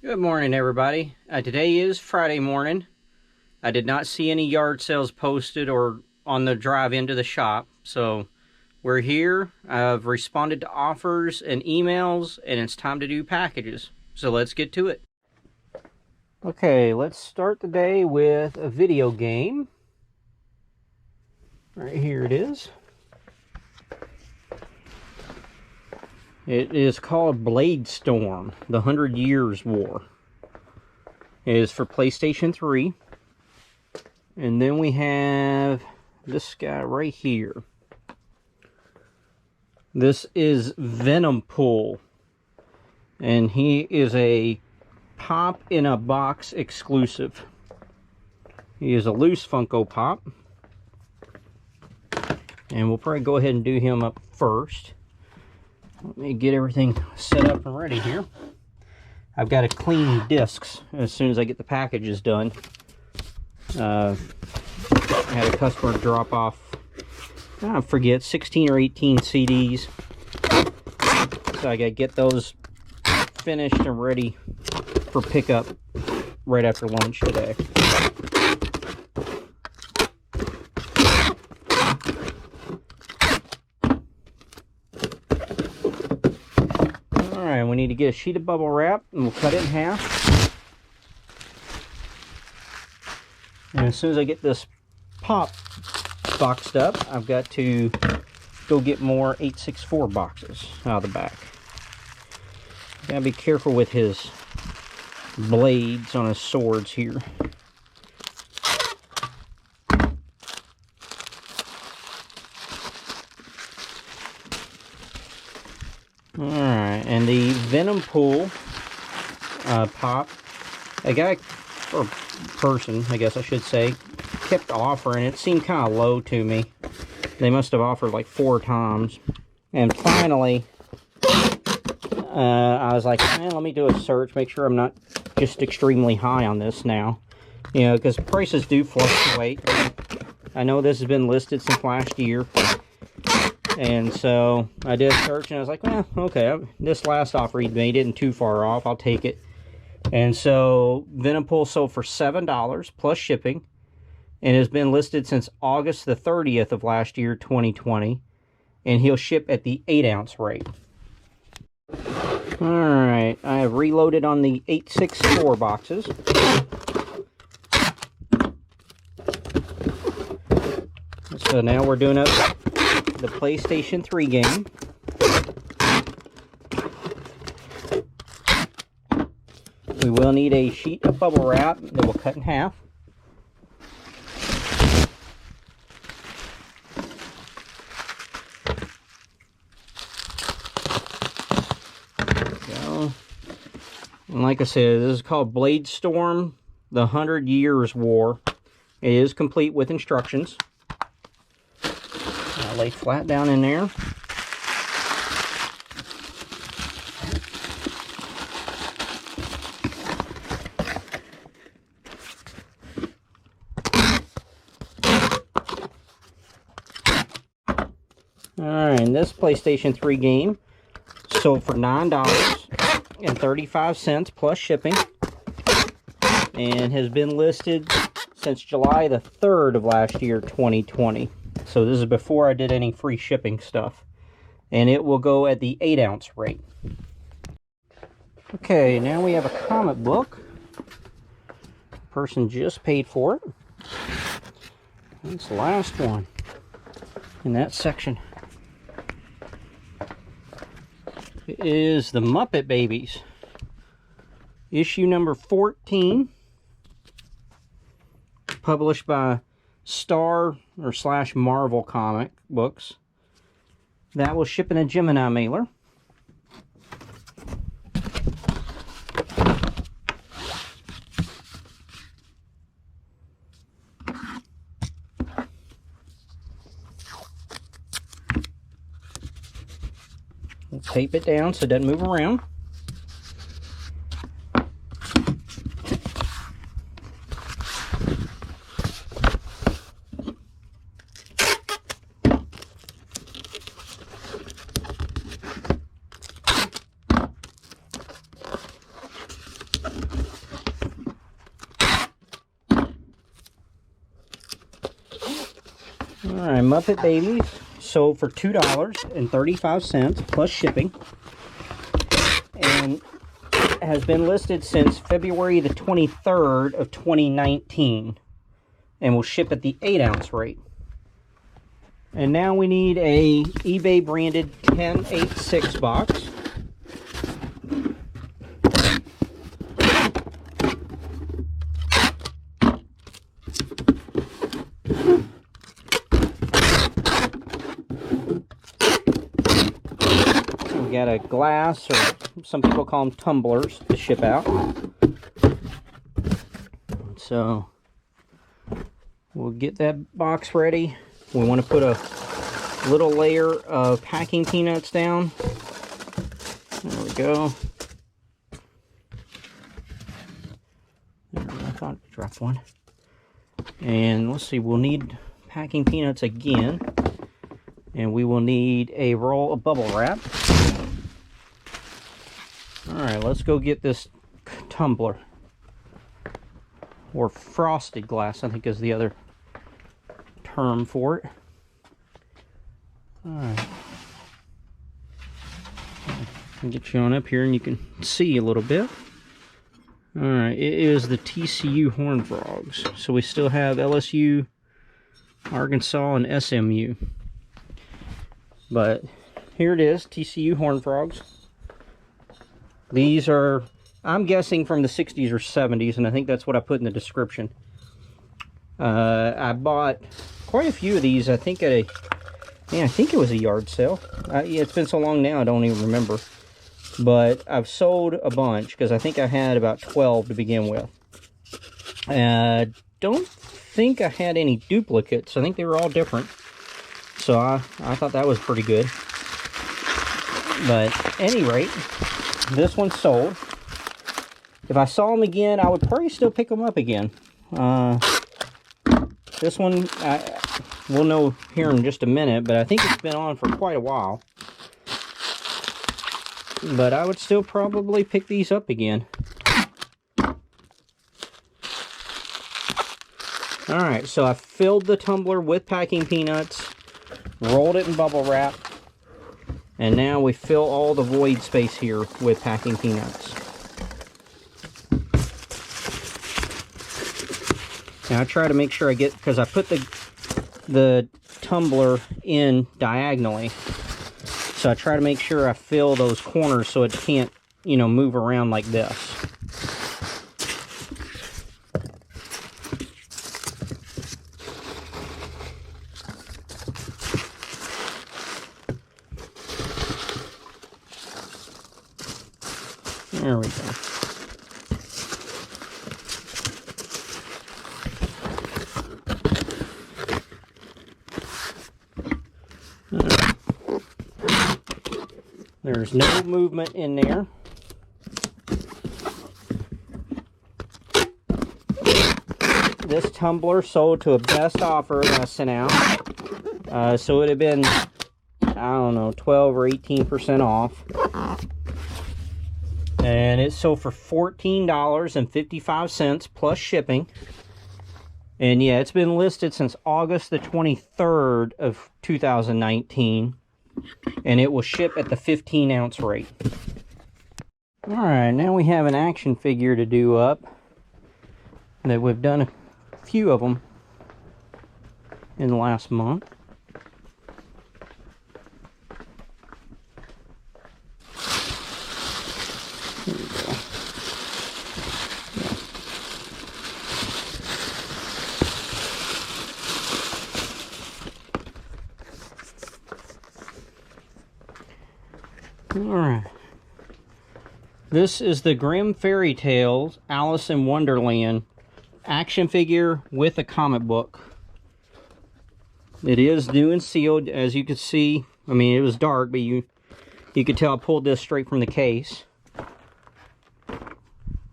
Good morning, everybody. Today is Friday morning. I did not see any yard sales posted or on the drive into the shop, so we're here. I've responded to offers and emails, and it's time to do packages. So let's get to it. Okay, let's start the day with a video game. Right here it is. It is called Bladestorm, the 100 Years War. It is for PlayStation 3. And then we have this guy right here. This is Venompool. And he is a Pop in a Box exclusive. He is a loose Funko Pop. And we'll probably go ahead and do him up first. Let me get everything set up and ready here. I've got to clean discs as soon as I get the packages done. I had a customer drop off, I forget, 16 or 18 CDs. So I got to get those finished and ready for pickup right after lunch today. Alright, we need to get a sheet of bubble wrap and we'll cut it in half. And as soon as I get this pop boxed up, I've got to go get more 864 boxes out of the back. Gotta be careful with his blades on his swords here. Alright, and the Venompool pop, a guy, or person, I guess I should say, kept offering. It seemed kind of low to me. They must have offered like 4 times. And finally, I was like, man, let me do a search, make sure I'm not just extremely high on this now. You know, because prices do fluctuate. I know this has been listed since last year. And so I did a search and I was like, well, okay, this last offer he made isn't too far off. I'll take it. And so Venompool sold for $7 plus shipping and has been listed since August the 30th of last year, 2020. And he'll ship at the 8-ounce rate. Alright, I have reloaded on the 864 boxes. So now we're doing up the PlayStation 3 game. We will need a sheet of bubble wrap that we'll cut in half. There we go. And like I said, this is called Bladestorm, the 100 Years War. It is complete with instructions. I'll lay flat down in there. Alright, and this PlayStation 3 game sold for $9.35 plus shipping and has been listed since July the 3rd of last year, 2020. So this is before I did any free shipping stuff. And it will go at the 8-ounce rate. Okay, now we have a comic book. The person just paid for it. That's the last one in that section. It is the Muppet Babies. Issue number 14. Published by Star or / Marvel comic books. That will ship in a Gemini mailer. We'll tape it down so it doesn't move around. Alright, Muppet Babies sold for $2.35 plus shipping. And has been listed since February the 23rd of 2019. And will ship at the 8-ounce rate. And now we need a eBay branded 1086 box. We got a glass, or some people call them tumblers, to ship out. So we'll get that box ready. We want to put a little layer of packing peanuts down. There we go. There, I thought I dropped one. And let's see, we'll need packing peanuts again. And we will need a roll of bubble wrap. Alright, let's go get this tumbler. Or frosted glass, I think is the other term for it. Alright. I'll get you on up here and you can see a little bit. Alright, it is the TCU Horned Frogs. So we still have LSU, Arkansas, and SMU. But here it is, TCU Horned Frogs. These are, I'm guessing, from the 60s or 70s, and I think that's what I put in the description. I bought quite a few of these, I think at a, yeah, I think it was a yard sale. Yeah, it's been so long now I don't even remember. But I've sold a bunch, because I think I had about 12 to begin with. Don't think I had any duplicates. I think they were all different. So I thought that was pretty good. But at any rate, this one's sold. If I saw them again, I would probably still pick them up again. This one, we'll know here in just a minute, but I think it's been on for quite a while. But I would still probably pick these up again. Alright, so I filled the tumbler with packing peanuts, rolled it in bubble wrap, and now we fill all the void space here with packing peanuts. Now I try to make sure I get, because I put the tumbler in diagonally, so I try to make sure I fill those corners so it can't, you know, move around like this. There we go. There's no movement in there. This tumbler sold to a best offer that I sent out. So it would have been, I don't know, 12 or 18% off. And it sold for $14.55 plus shipping. And yeah, it's been listed since August the 23rd of 2019. And it will ship at the 15-ounce rate. Alright, now we have an action figure to do up. That we've done a few of them in the last month. There we go. Alright. This is the Grimm Fairy Tales Alice in Wonderland action figure with a comic book. It is new and sealed, as you can see. I mean, it was dark, but you could tell I pulled this straight from the case.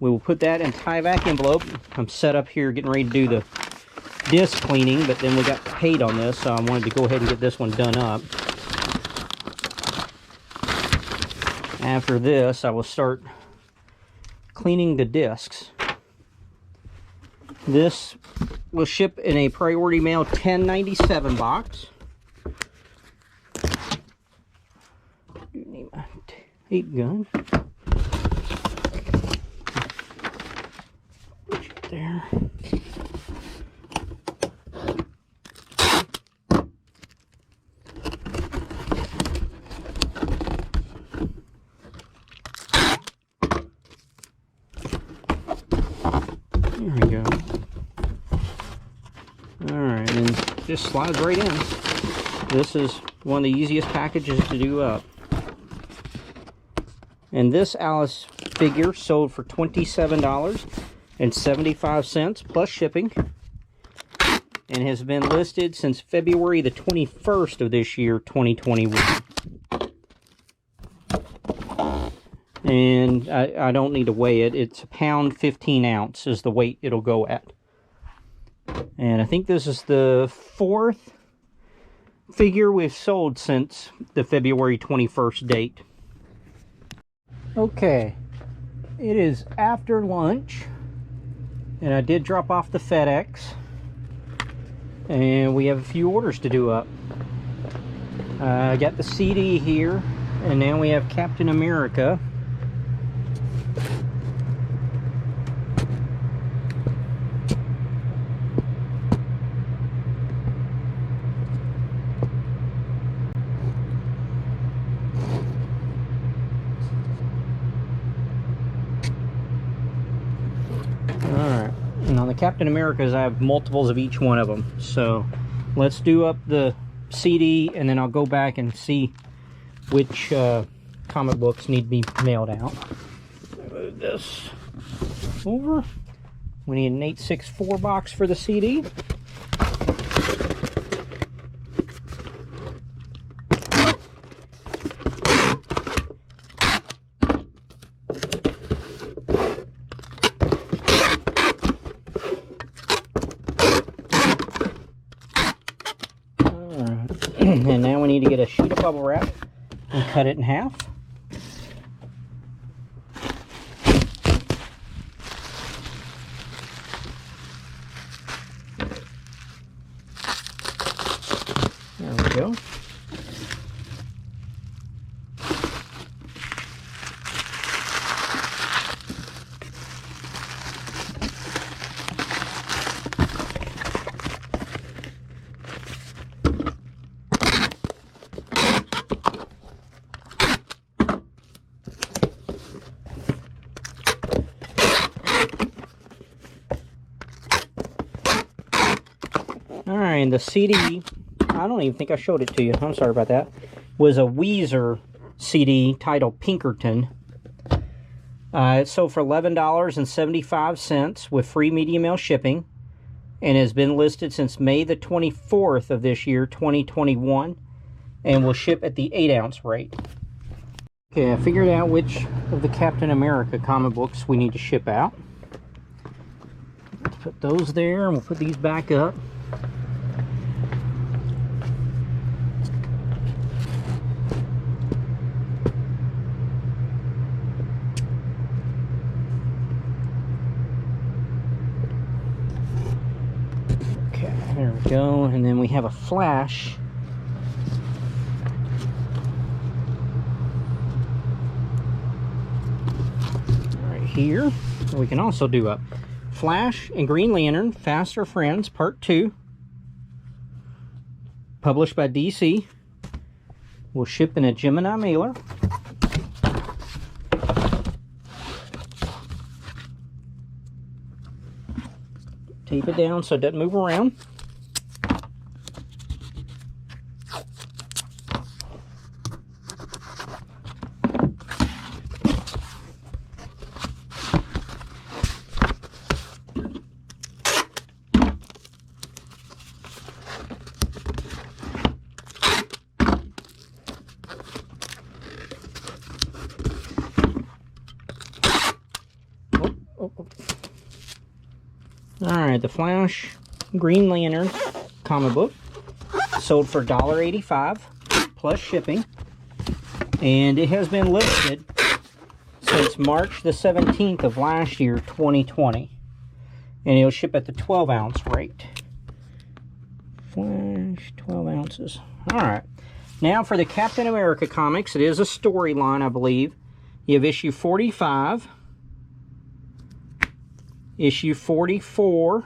We will put that in Tyvek envelope. I'm set up here getting ready to do the disc cleaning, but then we got paid on this, so I wanted to go ahead and get this one done up. After this, I will start cleaning the discs. This will ship in a Priority Mail 1097 box. You need my tape gun. Put it there. There we go. Alright, and this slides right in. This is one of the easiest packages to do up. And this Alice figure sold for $27.75 plus shipping, and has been listed since February the 21st of this year, 2021. And I don't need to weigh it. It's a pound 15 ounce is the weight it'll go at. And I think this is the 4th figure we've sold since the February 21st date. Okay, it is after lunch, and I did drop off the FedEx, and we have a few orders to do up. I got the CD here, and now we have Captain America. And on the Captain Americas, I have multiples of each one of them. So let's do up the CD, and then I'll go back and see which comic books need to be mailed out. Move this over. We need an 864 box for the CD. And now we need to get a sheet of bubble wrap and cut it in half. There we go. Alright, the CD, I don't even think I showed it to you, I'm sorry about that, was a Weezer CD titled Pinkerton. It sold for $11.75 with free media mail shipping, and has been listed since May the 24th of this year, 2021, and will ship at the 8-ounce rate. Okay, I figured out which of the Captain America comic books we need to ship out. Let's put those there, and we'll put these back up. There we go, and then we have a Flash. Right here. We can also do a Flash and Green Lantern, Faster Friends, Part 2. Published by DC. Will ship in a Gemini mailer. Tape it down so it doesn't move around. Alright, the Flash Green Lantern comic book sold for $1.85 plus shipping, and it has been listed since March the 17th of last year, 2020. And it'll ship at the 12-ounce rate. Flash, 12 ounces. Alright. Now for the Captain America comics, it is a storyline, I believe. You have issue 45, issue 44,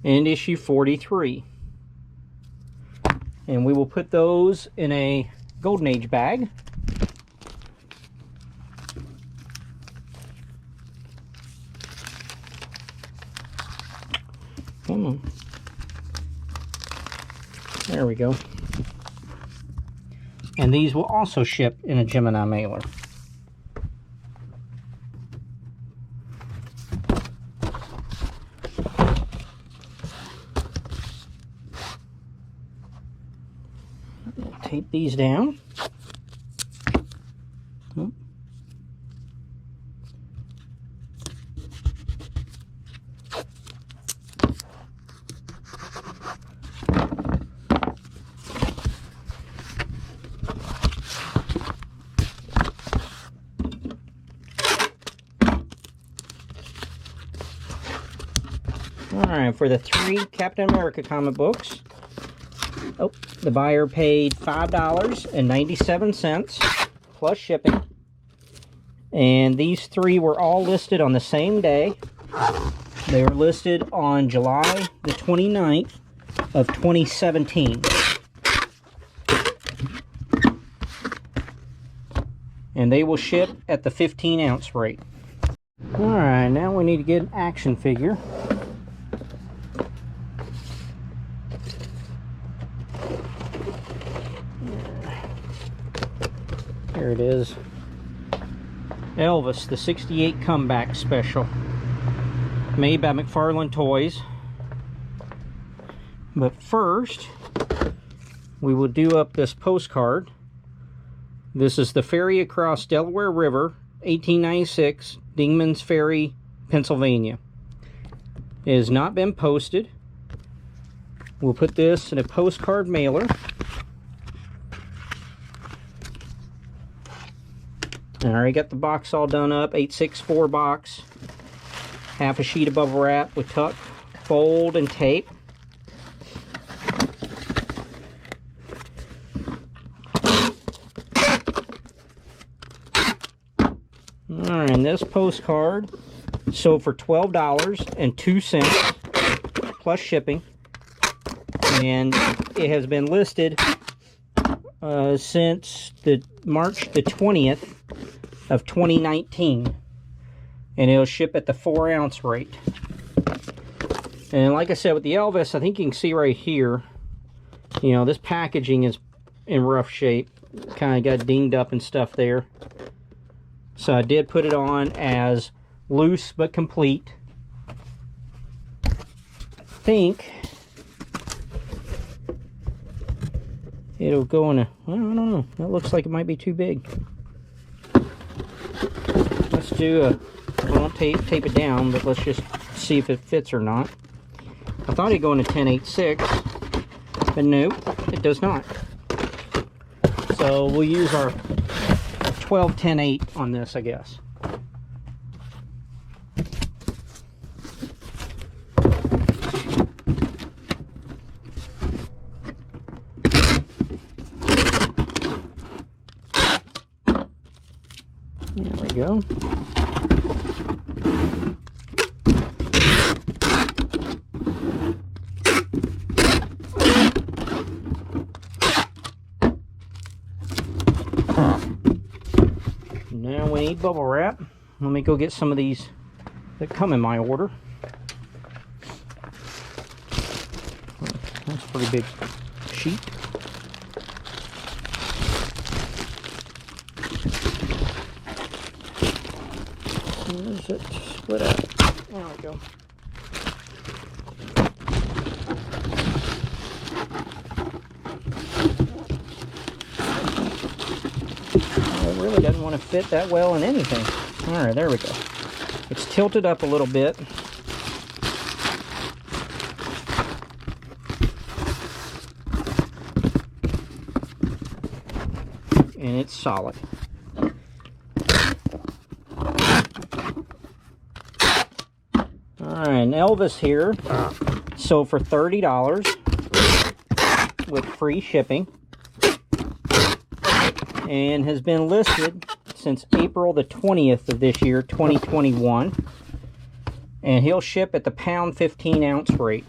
and issue 43. And we will put those in a Golden Age bag. Come on. There we go. And these will also ship in a Gemini mailer. We'll tape these down. Alright, for the 3 Captain America comic books, the buyer paid $5.97 plus shipping. And these 3 were all listed on the same day. They were listed on July the 29th of 2017. And they will ship at the 15-ounce rate. Alright, now we need to get an action figure. Here it is. Elvis, the 68 Comeback Special. Made by McFarlane Toys. But first, we will do up this postcard. This is the ferry across Delaware River, 1896, Dingman's Ferry, Pennsylvania. It has not been posted. We'll put this in a postcard mailer. I already got the box all done up, 864 box. Half a sheet of bubble wrap with tuck, fold, and tape. Alright, and this postcard sold for $12.02 plus shipping. And it has been listed since March the 20th of 2019, and it'll ship at the 4-ounce rate. And like I said, with the Elvis, I think you can see right here, you know, this packaging is in rough shape, kind of got dinged up and stuff there. So I did put it on as loose but complete. I think it'll go in a, well, I don't know, that looks like it might be too big. Let's do a, we won't tape it down, but let's just see if it fits or not. I thought it'd go into 10.86, but nope, it does not. So we'll use our 12-10-8 on this, I guess. There we go. Now we need bubble wrap. Let me go get some of these that come in my order. That's a pretty big sheet. Where's it split out? There we go. It really doesn't want to fit that well in anything. Alright, there we go. It's tilted up a little bit. And it's solid. Alright, and Elvis here sold for $30 with free shipping and has been listed since April the 20th of this year, 2021. And he'll ship at the pound 15 ounce rate.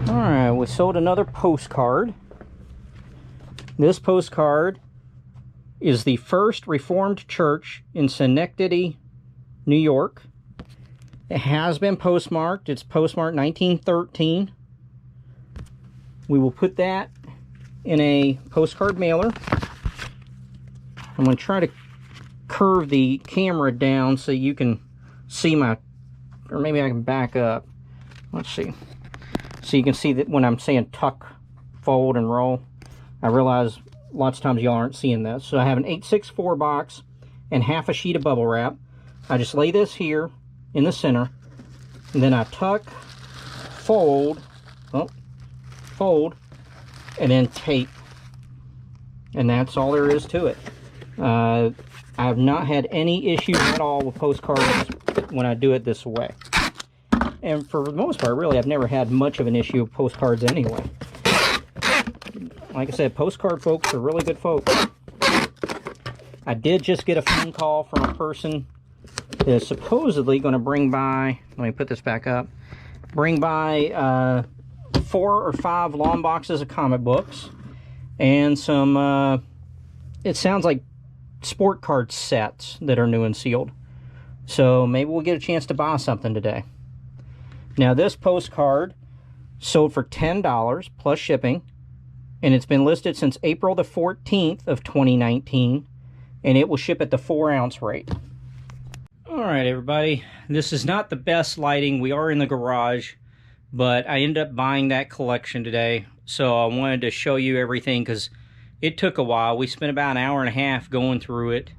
Alright, we sold another postcard. This postcard is the First Reformed Church in Schenectady, New York. It has been postmarked. It's postmarked 1913. We will put that in a postcard mailer. I'm going to try to curve the camera down so you can see my, or maybe I can back up. Let's see. So you can see that when I'm saying tuck, fold, and roll, I realize lots of times y'all aren't seeing this. So I have an 864 box and half a sheet of bubble wrap. I just lay this here in the center, and then I tuck, fold, and then tape. And that's all there is to it. I have not had any issues at all with postcards when I do it this way. And for the most part, really, I've never had much of an issue with postcards anyway. Like I said, postcard folks are really good folks. I did just get a phone call from a person that is supposedly going to bring by, let me put this back up, bring by 4 or 5 long boxes of comic books and some, it sounds like sport card sets that are new and sealed. So maybe we'll get a chance to buy something today. Now this postcard sold for $10 plus shipping, and it's been listed since April the 14th of 2019, and it will ship at the 4 ounce rate. Alright everybody, this is not the best lighting. We are in the garage, but I ended up buying that collection today, so I wanted to show you everything because it took a while. We spent about an hour and a half going through it,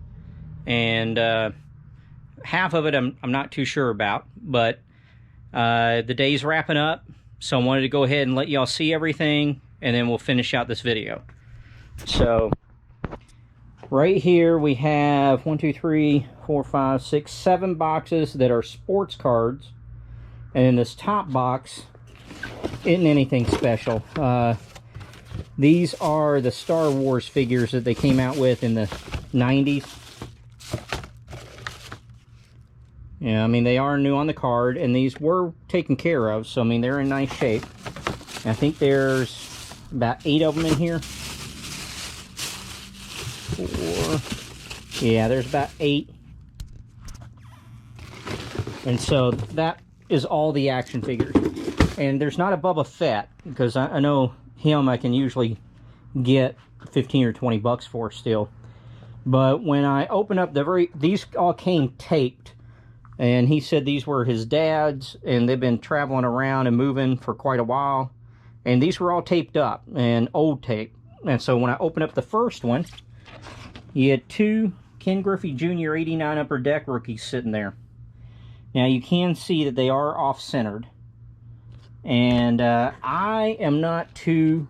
and half of it I'm not too sure about, but the day's wrapping up, so I wanted to go ahead and let y'all see everything, and then we'll finish out this video. So right here we have 1, 2, 3, 4, 5, 6, 7 boxes that are sports cards, and in this top box isn't anything special. These are the Star Wars figures that they came out with in the 90s. Yeah, I mean, they are new on the card, and these were taken care of, so I mean, they're in nice shape. I think there's about 8 of them in here. 4. Yeah, there's about 8. And so that is all the action figures. And there's not a Boba Fett, because I know him I can usually get 15 or 20 bucks for still. But when I open up these all came taped. And he said these were his dad's, and they've been traveling around and moving for quite a while. And these were all taped up, and old tape. And so when I opened up the first one, you had 2 Ken Griffey Jr. 89 Upper Deck rookies sitting there. Now you can see that they are off-centered. And I am not too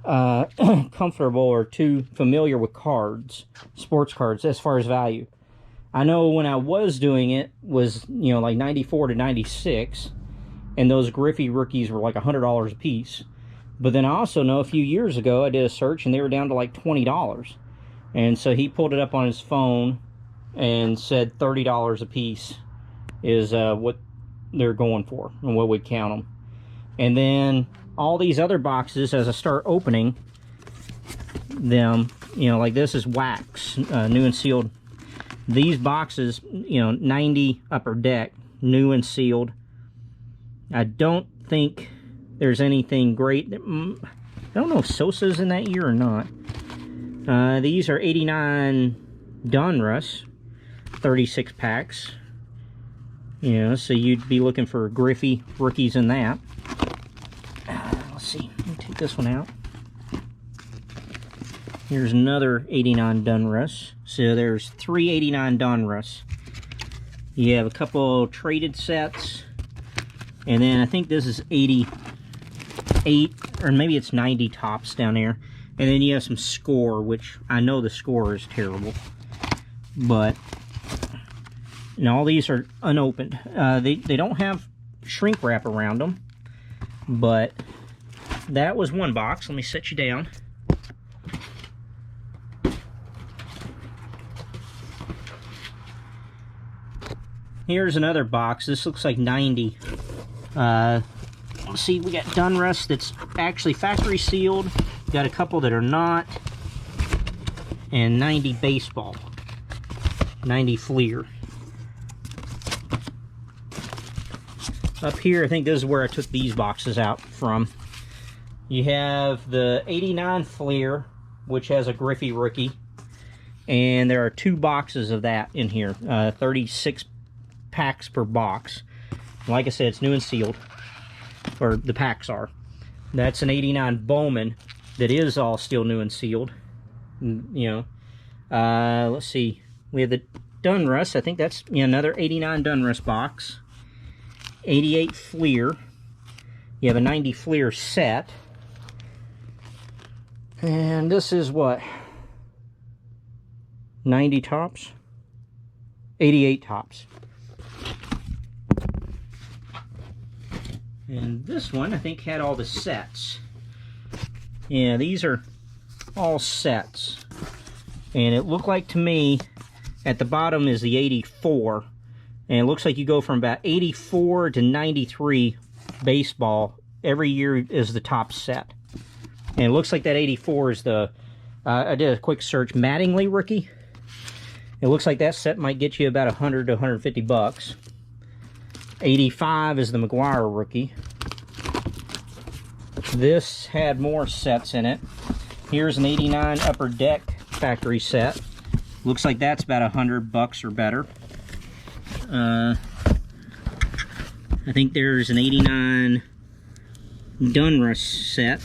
comfortable or too familiar with cards, sports cards, as far as value. I know when I was doing it was, you know, like 94 to 96, and those Griffey rookies were like $100 a piece. But then I also know a few years ago I did a search and they were down to like $20. And so he pulled it up on his phone and said $30 a piece is what they're going for and what would count them. And then all these other boxes, as I start opening them, you know, like this is wax, new and sealed. These boxes, you know, 90 Upper Deck, new and sealed. I don't think there's anything great. I don't know if Sosa's in that year or not. These are 89 Donruss, 36 packs. You know, so you'd be looking for Griffey rookies in that. Let's see, let me take this one out. Here's another 89 Donruss. So there's 3 89 Donruss. You have a couple traded sets. And then I think this is 88, or maybe it's 90 tops down there. And then you have some score, which I know the score is terrible. But And all these are unopened. They don't have shrink wrap around them, but that was one box. Let me set you down. Here's another box. This looks like 90. Let's see, we got Donruss that's actually factory sealed. Got a couple that are not. And 90 baseball. 90 Fleer. Up here, I think this is where I took these boxes out from. You have the 89 Fleer, which has a Griffey rookie. And there are 2 boxes of that in here. 36 packs per box. Like I said, it's new and sealed. Or the packs are. That's an 89 Bowman that is all still new and sealed. You know. Let's see. We have the Donruss. I think that's another 89 Donruss box. 88 Fleer. You have a 90 Fleer set. And this is what? 90 tops? 88 tops. And this one, I think, had all the sets. Yeah, these are all sets. And it looked like to me, at the bottom is the 84. And it looks like you go from about 84 to 93 baseball. Every year is the top set. And it looks like that 84 is the, I did a quick search, Mattingly rookie. It looks like that set might get you about 100 to 150 bucks. 85 is the McGuire rookie. This had more sets in it. Here's an 89 Upper Deck factory set. Looks like that's about 100 bucks or better. I think there's an 89 Donruss set.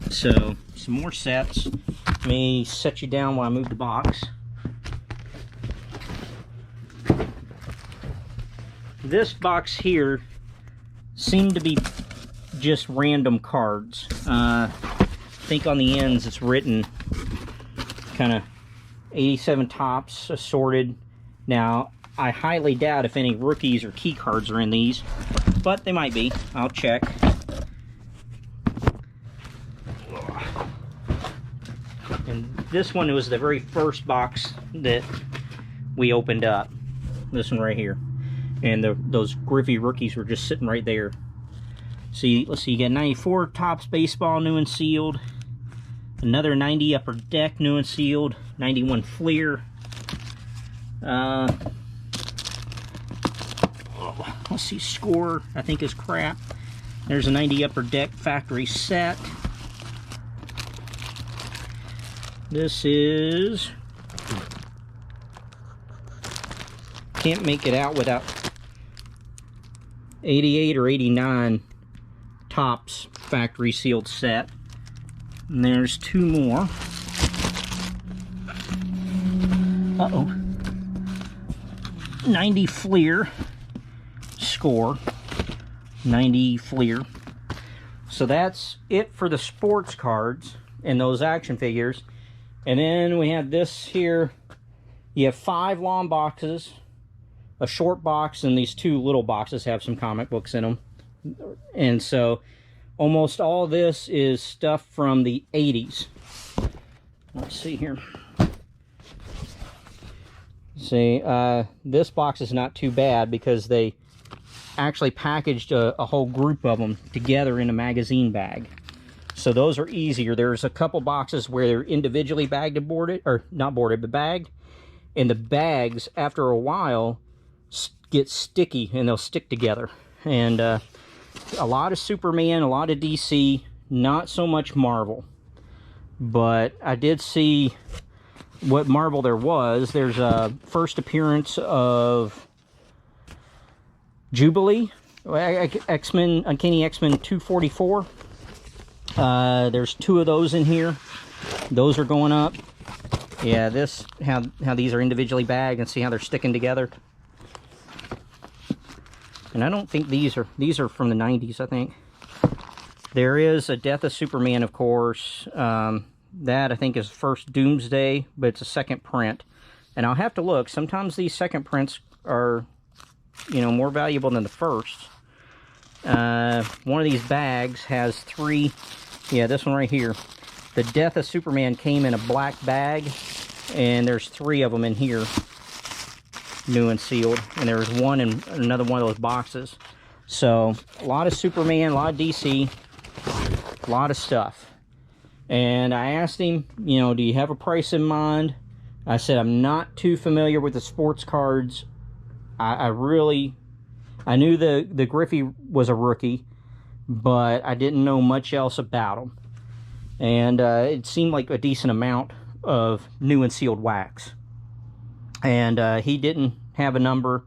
So, some more sets. Let me set you down while I move the box. This box here seemed to be just random cards. I think on the ends it's written kind of 87 tops assorted. Now, I highly doubt if any rookies or key cards are in these, but they might be. I'll check. And this one was the very first box that we opened up. This one right here. And those Griffey rookies were just sitting right there. See, let's see, you got 94 Topps baseball, new and sealed. Another 90 Upper Deck, new and sealed. 91 Fleer. Let's see, Score, I think is crap. There's a 90 Upper Deck factory set. This is... Can't make it out without 88 or 89 Topps factory sealed set. And there's 2 more. Uh-oh. 90 Fleer. Score. 90 Fleer. So that's it for the sports cards and those action figures. And then we have this here. You have 5 long boxes, a short box, and these 2 little boxes have some comic books in them. And so almost all this is stuff from the 80s. Let's see here. See, this box is not too bad because they actually packaged a whole group of them together in a magazine bag. So those are easier. There's a couple boxes where they're individually bagged and boarded, or not boarded, but bagged. And the bags, after a while, get sticky and they'll stick together. And a lot of Superman, a lot of DC, not so much Marvel. But I did see what Marvel there was. There's a first appearance of Jubilee, X-Men, Uncanny X-Men 244. There's 2 of those in here. Those are going up. Yeah, this, how these are individually bagged, and see how they're sticking together. And I don't think these are from the 90s, I think. There is a Death of Superman, of course. That, I think, is first Doomsday, but it's a second print. And I'll have to look. Sometimes these second prints are, you know, more valuable than the first. One of these bags has 3... Yeah, this one right here. The Death of Superman came in a black bag, and there's 3 of them in here, new and sealed. And there's one in another one of those boxes. So, a lot of Superman, a lot of DC, a lot of stuff. And I asked him, you know, do you have a price in mind? I said, I'm not too familiar with the sports cards. I knew the Griffey was a rookie, but I didn't know much else about them. And it seemed like a decent amount of new and sealed wax. And he didn't have a number.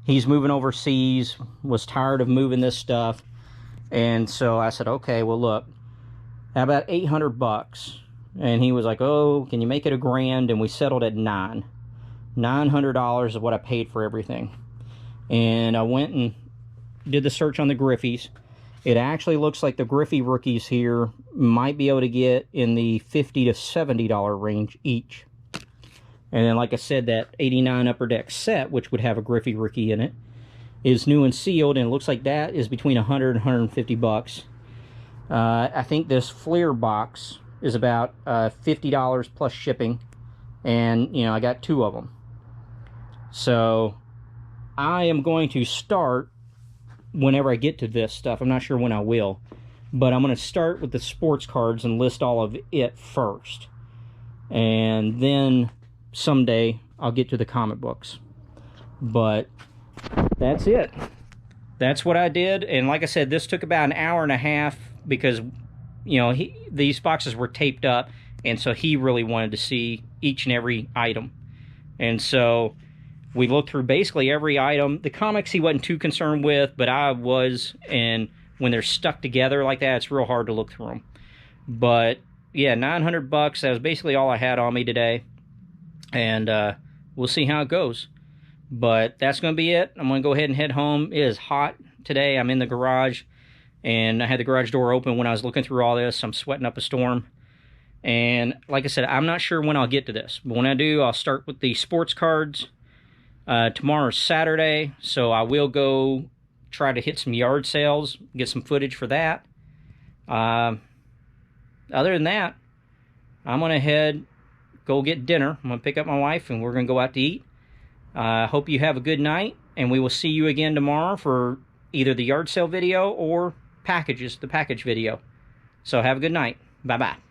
He's moving overseas, was tired of moving this stuff. And so I said, okay, well, look, how about $800? And he was like, oh, can you make it $1,000? And we settled at $900 is what I paid for everything. And I went and did the search on the Griffies. It actually looks like the Griffey rookies here might be able to get in the $50 to $70 range each. And then, like I said, that 89 Upper Deck set, which would have a Griffey rookie in it, is new and sealed, and it looks like that is between $100 and $150. I think this Fleer box is about $50 plus shipping, and, you know, I got 2 of them. So I am going to start whenever I get to this stuff. I'm not sure when I will, but I'm going to start with the sports cards and list all of it first. And then someday I'll get to the comic books. But that's it. That's what I did. And like I said, this took about an hour and a half because, you know, these boxes were taped up, and so he really wanted to see each and every item. And so we looked through basically every item. The comics he wasn't too concerned with, but I was, and when they're stuck together like that, it's real hard to look through them. But yeah, $900, that was basically all I had on me today. And we'll see how it goes. But that's going to be it. I'm going to go ahead and head home. It is hot today. I'm in the garage, and I had the garage door open when I was looking through all this. I'm sweating up a storm. And like I said, I'm not sure when I'll get to this. But when I do, I'll start with the sports cards. Tomorrow's Saturday, so I will go try to hit some yard sales, get some footage for that. Other than that, I'm going to go get dinner. I'm going to pick up my wife, and we're going to go out to eat. Hope you have a good night, and we will see you again tomorrow for either the yard sale video or the package video. So have a good night. Bye-bye.